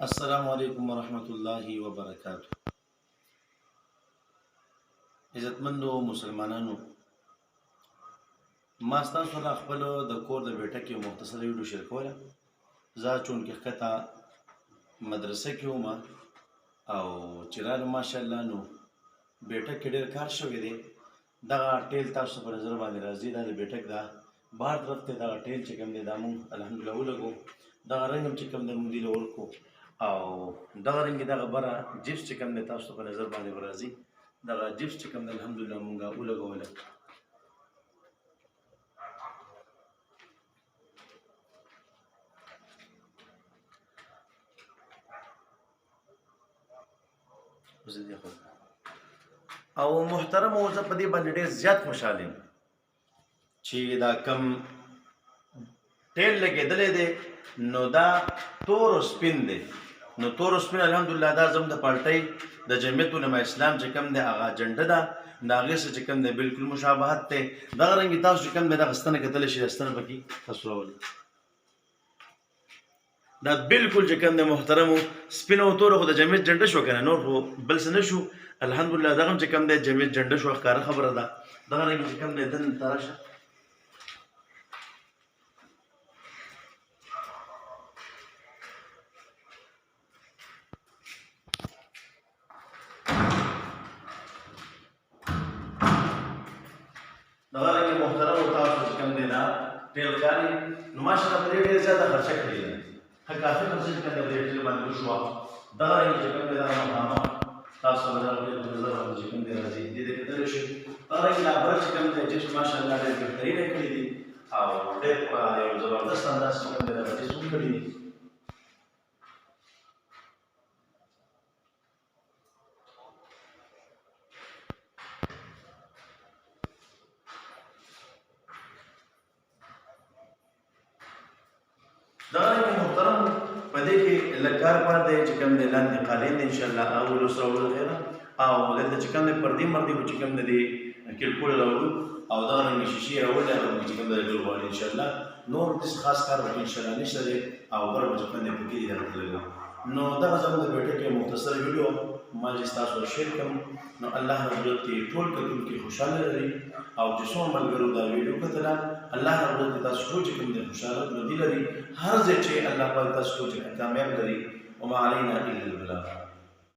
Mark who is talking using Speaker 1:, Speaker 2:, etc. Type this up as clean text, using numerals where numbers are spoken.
Speaker 1: अस्सलामु अलैकुम वरहमतुल्लाहि वबरकातुहू। इज़्ज़तमंदो मुसलमानانو، ما ستاسو سره خپل د کور د بیټک یو مختصر ویډیو شیر کوله. زه چونکې ښکته مدرسه کې وم او چې رالم ماشاءالله نو بیټک کې ډېر کار شوی دی. دغه ټیل تاسو په نظر باندې راځي، دا د بیټک دا بهر طرف ته دغه ټیل چې کوم دی دا مونږ الحمدلله ولګو. دغه رنګ هم چې کوم دی مونږ دې له ورکو او دغه رنګ دغه بره جپس چې کوم دی تاسو په نظر باندې به راځي. دغه جپس چې کوم دی الحمدلله مونږ ولګوله. او محترم زه په دې باندې ډېر زیات خوشحال یم چې دا کم ټیل لګېدلی دی نو دا تور او سپین دی. نو تور او سپین الحمدلله دا زموږ د پارټۍ د جمعیت علما اسلام چې کوم دی هغه اجنډه ده، د هغې سره چې کوم دی بلکل مشابهت دی. دغه رنګې تاسو چې کوم دی دغه ستنه کتلی شئ، ستنه پکې تاسو راولئ. دا بالکل چې کوم دی محترمو سپین او تور خو د جمعیت جنډه شو که نه، نور خو بل څه نه شو. الحمدلله دغه هم چې کوم دی جمعیت جنډه شو، ښکاره خبره ده. دغه رنګې چې کوم دی دننه ته راشه. دغه رنګې محترمو تاسو چې کوم دی دا ټیل ښکاري نو ماشاءالله په دې ډېره زیاته خرچه کړې ده. ښه کافي خرچه چې کوم دی په دې ټیل باندې وشوه. دغه رنګې چې کوم دی دغه مخامخ تاسو به دغه ټیل په نظر باندې چې کوم دی راځي دې ته کتلی شئ. دغه رنګې دا بره چې کوم دی جپس ماشاءالله ډېر بهترینه کړي دي او ډېر په یو زبردست انداز چې کوم دی دغه جپس هم کړي دي. دغه رنګې محترم په دې کې لږ کار پاتې دی چې کوم دی لاندې قالین دی انشاءالله اولو سره وړو خیره او دلته چې کوم دی پردې مردې به چې کوم دی د کلکول راوړو او دغه رنګې شیشې راوړلې هغه به چې کوم دی ډېر غواړي انشاءالله. نور داسې خاص کار به انشاءالله نشته دی او بره به چې کوم دی پکې دي درته لګو. نو دغه زموږ د بیټک یو مختصر ویډیو ما چې ستاسو سره شیر کړم. نو الله رب العزت دې ټول کتونکي خوشحاله لري او چې څومره ملګرو دا ویډیو کتله الله رب العزت تاسو ټول چې کوم دی خوشحاله ژوندي لري. هر ځای چې الله پاک تاسو ټول چې کامیاب لري. وما علینا الا البلاغ.